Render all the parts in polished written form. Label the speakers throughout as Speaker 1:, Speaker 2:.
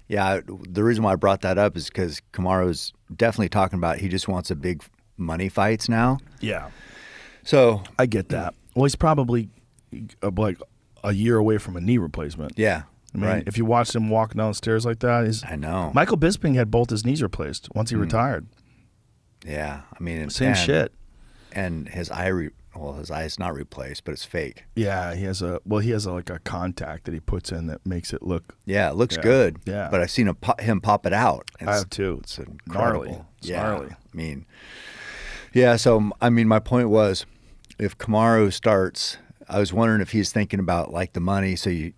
Speaker 1: Yeah, the reason why I brought that up is because Kamaru's definitely talking about he just wants a big money fights now.
Speaker 2: Yeah.
Speaker 1: So
Speaker 2: I get that. Well, he's probably like a year away from a knee replacement.
Speaker 1: yeah,
Speaker 2: I mean, if you watched him walk down the stairs like that,
Speaker 1: I know.
Speaker 2: Michael Bisping had both his knees replaced once he retired.
Speaker 1: Yeah, I mean,
Speaker 2: Same shit.
Speaker 1: And his his eye's not replaced, but it's fake.
Speaker 2: Yeah, he has like a contact that he puts in that makes it look.
Speaker 1: Yeah, it looks good.
Speaker 2: Yeah,
Speaker 1: but I've seen him pop it out.
Speaker 2: I have too.
Speaker 1: It's incredible.
Speaker 2: Gnarly. It's
Speaker 1: yeah,
Speaker 2: gnarly.
Speaker 1: I mean, yeah. So I mean, my point was, if Kamaru starts, I was wondering if he's thinking about like the money. So you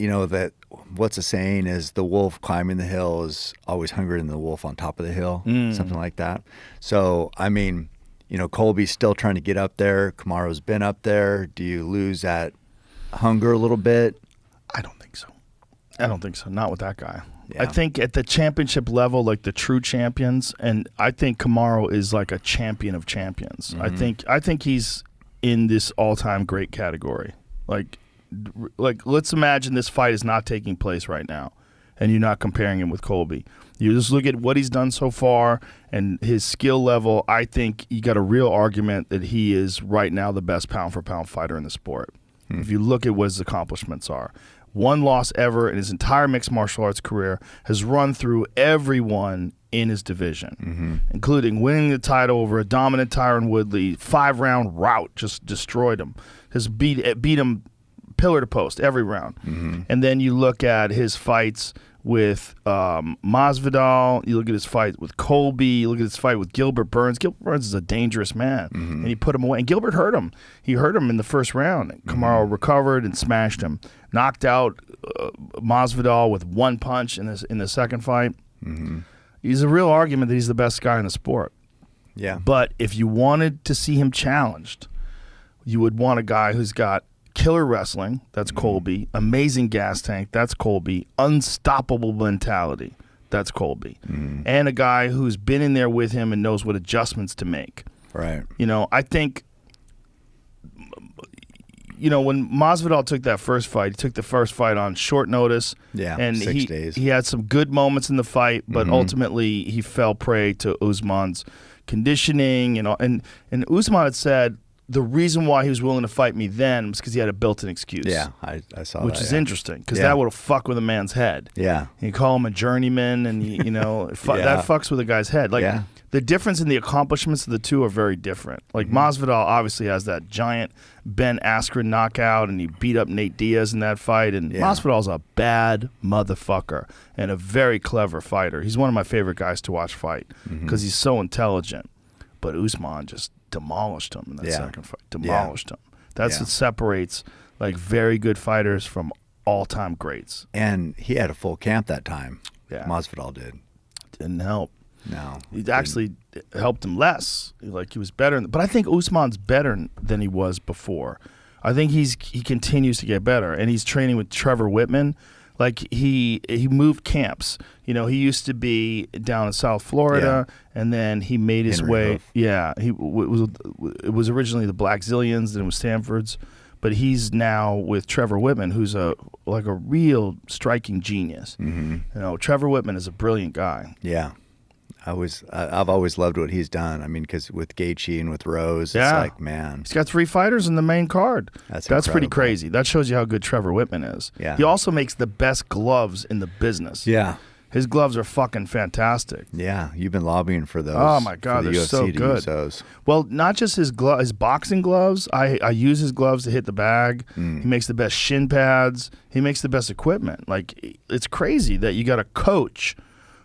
Speaker 1: know that what's the saying is the wolf climbing the hill is always hungrier than the wolf on top of the hill, something like that. So I mean, you know, Colby's still trying to get up there. Kamaru's been up there. Do you lose that hunger a little bit?
Speaker 2: I don't think so. I don't think so. Not with that guy.
Speaker 1: Yeah.
Speaker 2: I think at the championship level, like the true champions, and I think Kamaru is like a champion of champions. I think he's in this all-time great category. Like let's imagine this fight is not taking place right now, and you're not comparing him with Colby. You just look at what he's done so far and his skill level. I think you got a real argument that he is right now the best pound-for-pound fighter in the sport. If you look at what his accomplishments are. One loss ever in his entire mixed martial arts career, has run through everyone in his division, including winning the title over a dominant Tyron Woodley, 5-round rout, just destroyed him. Has beat him pillar to post every round. And then you look at his fights with Masvidal, you look at his fight with Colby, you look at his fight with Gilbert Burns. Gilbert Burns is a dangerous man, and he put him away. And Gilbert hurt him. He hurt him in the first round. Kamaru recovered and smashed him. Knocked out Masvidal with one punch in the second fight. He's a real argument that he's the best guy in the sport.
Speaker 1: Yeah.
Speaker 2: But if you wanted to see him challenged, you would want a guy who's got killer wrestling, that's Colby. Amazing gas tank, that's Colby. Unstoppable mentality, that's Colby. And a guy who's been in there with him and knows what adjustments to make.
Speaker 1: Right.
Speaker 2: You know, I think, you know, when Masvidal took that first fight, he took the first fight on short notice.
Speaker 1: Yeah,
Speaker 2: and
Speaker 1: 6 days.
Speaker 2: He had some good moments in the fight, but ultimately he fell prey to Usman's conditioning. And Usman had said, the reason why he was willing to fight me then was because he had a built-in excuse.
Speaker 1: Yeah, I saw that.
Speaker 2: Which is interesting, because that would have fucked with a man's head.
Speaker 1: Yeah.
Speaker 2: You call him a journeyman, and that fucks with a guy's head. Like, the difference in the accomplishments of the two are very different. Like, Masvidal obviously has that giant Ben Askren knockout, and he beat up Nate Diaz in that fight. And Masvidal's a bad motherfucker and a very clever fighter. He's one of my favorite guys to watch fight because he's so intelligent. But Usman just demolished him in that second fight. Demolished him. That's what separates like very good fighters from all-time greats.
Speaker 1: And he had a full camp that time.
Speaker 2: Yeah.
Speaker 1: Masvidal did.
Speaker 2: Didn't help.
Speaker 1: No.
Speaker 2: It actually helped him less. Like, he was better. But I think Usman's better than he was before. I think he continues to get better. And he's training with Trevor Whitman. Like, he moved camps. You know, he used to be down in South Florida, and then he made his way.
Speaker 1: Hoof.
Speaker 2: Yeah, it was originally the Black Zillions, then it was Stanford's, but he's now with Trevor Whitman, who's a real striking genius. You know, Trevor Whitman is a brilliant guy.
Speaker 1: Yeah. I've always loved what he's done. I mean, because with Gaethje and with Rose, it's like, man.
Speaker 2: He's got 3 fighters in the main card. That's pretty crazy. That shows you how good Trevor Whitman is.
Speaker 1: Yeah.
Speaker 2: He also makes the best gloves in the business.
Speaker 1: Yeah.
Speaker 2: His gloves are fucking fantastic.
Speaker 1: Yeah, you've been lobbying for those.
Speaker 2: Oh my God,
Speaker 1: for the
Speaker 2: they're
Speaker 1: UFC
Speaker 2: so
Speaker 1: to
Speaker 2: good.
Speaker 1: use those.
Speaker 2: Well, not just his boxing gloves. I use his gloves to hit the bag. He makes the best shin pads. He makes the best equipment. Like, it's crazy that you got a coach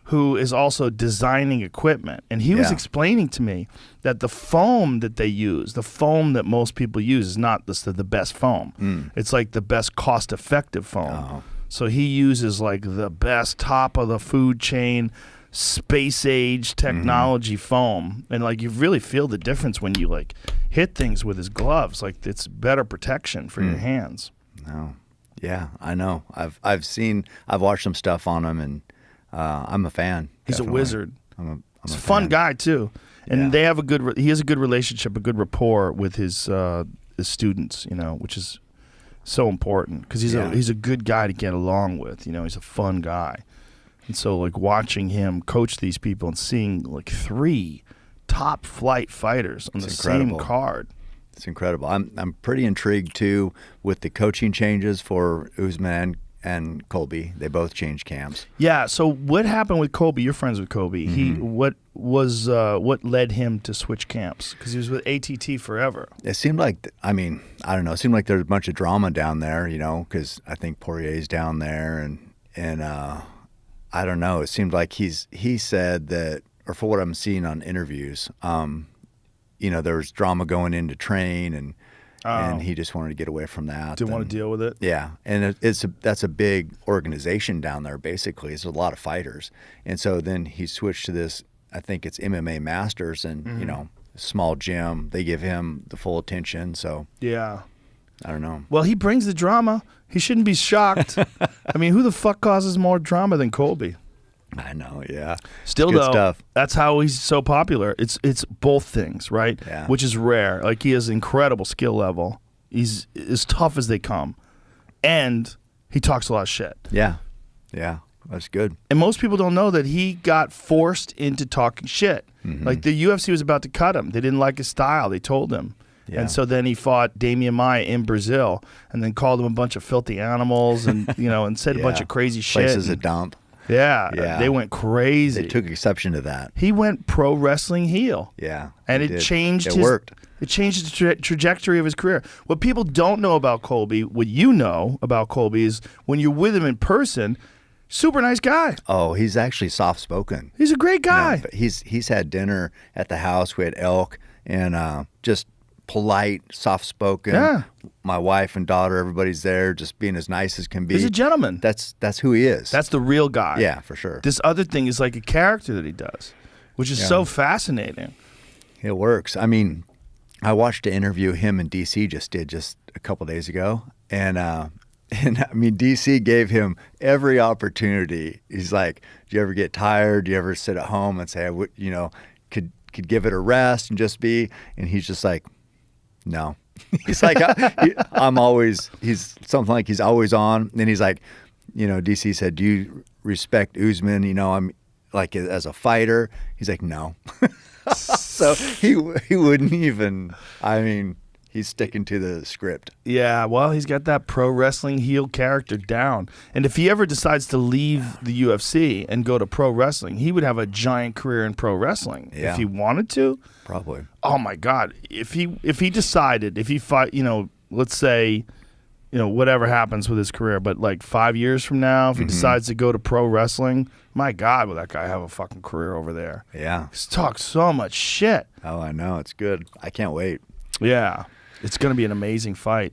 Speaker 2: who is also designing equipment. And he was explaining to me that the foam that they use, the foam that most people use, is not the best foam. It's like the best cost-effective foam. So he uses like the best top of the food chain, space age technology foam. And like, you really feel the difference when you like hit things with his gloves. Like, it's better protection for your hands.
Speaker 1: No. Yeah, I know. I've watched some stuff on him, and I'm a fan.
Speaker 2: He's
Speaker 1: definitely.
Speaker 2: a wizard.
Speaker 1: He's
Speaker 2: a fun guy too. And they have he has a good relationship, a good rapport with his students, you know, which is so important because he's a good guy to get along with. He's a fun guy. And so, like, watching him coach these people and seeing, like, 3 top flight fighters on the same card.
Speaker 1: It's incredible. I'm pretty intrigued, too, with the coaching changes for Usman and Colby. They both changed camps.
Speaker 2: Yeah, so what happened with Colby? You're friends with Colby. What led him to switch camps? Because he was with ATT forever.
Speaker 1: It seemed like, I don't know, it seemed like there was a bunch of drama down there, because I think Poirier's down there, and I don't know. It seemed like he said that, or for what I'm seeing on interviews, there was drama going in to train, and he just wanted to get away from that.
Speaker 2: Didn't want to deal with it.
Speaker 1: Yeah, and that's a big organization down there. Basically, it's a lot of fighters, and so then he switched to this. I think it's MMA Masters, and small gym. They give him the full attention. So
Speaker 2: yeah.
Speaker 1: I don't know.
Speaker 2: Well, he brings the drama. He shouldn't be shocked. I mean, who the fuck causes more drama than Colby?
Speaker 1: I know, yeah.
Speaker 2: Still,
Speaker 1: good
Speaker 2: though,
Speaker 1: stuff. That's
Speaker 2: how he's so popular. It's both things, right?
Speaker 1: Yeah.
Speaker 2: Which is rare. Like, he has incredible skill level. He's as tough as they come. And he talks a lot of shit.
Speaker 1: Yeah. Yeah. That's good.
Speaker 2: And most people don't know that he got forced into talking shit. Like, the UFC was about to cut him. They didn't like his style. They told him. Yeah. And so then he fought Damian Maia in Brazil and then called him a bunch of filthy animals and, and said a bunch of crazy shit.
Speaker 1: Places a dump.
Speaker 2: Yeah. They went crazy.
Speaker 1: They took exception to that.
Speaker 2: He went pro wrestling heel.
Speaker 1: Yeah.
Speaker 2: And it changed
Speaker 1: It worked.
Speaker 2: It changed the trajectory of his career. What people don't know about Colby, what you know about Colby is when you're with him in person, super nice guy.
Speaker 1: Oh, he's actually soft-spoken.
Speaker 2: He's a great guy.
Speaker 1: But he's had dinner at the house. We had elk and just polite, soft-spoken.
Speaker 2: Yeah.
Speaker 1: My wife and daughter, everybody's there, just being as nice as can be.
Speaker 2: He's a gentleman.
Speaker 1: That's who he is.
Speaker 2: That's the real guy.
Speaker 1: Yeah, for sure.
Speaker 2: This other thing is like a character that he does, which is so fascinating.
Speaker 1: It works. I mean, I watched an interview him and DC did just a couple days ago, and I mean, DC gave him every opportunity. He's like, "Do you ever get tired? Do you ever sit at home and say, I would, could give it a rest and just be?" And he's just like, "No." He's like, he's something like he's always on. And then he's like, DC said, "Do you respect Usman? I'm like as a fighter." He's like, "No." So he wouldn't even, he's sticking to the script.
Speaker 2: Yeah, well, he's got that pro wrestling heel character down. And if he ever decides to leave the UFC and go to pro wrestling, he would have a giant career in pro wrestling.
Speaker 1: Yeah.
Speaker 2: If he wanted to.
Speaker 1: Probably.
Speaker 2: Oh my God. If he decided, if he fight, let's say, whatever happens with his career, but like 5 years from now, if he decides to go to pro wrestling, my God, will that guy have a fucking career over there?
Speaker 1: Yeah.
Speaker 2: He's talked so much shit.
Speaker 1: Oh, I know. It's good. I can't wait.
Speaker 2: Yeah. It's going to be an amazing fight.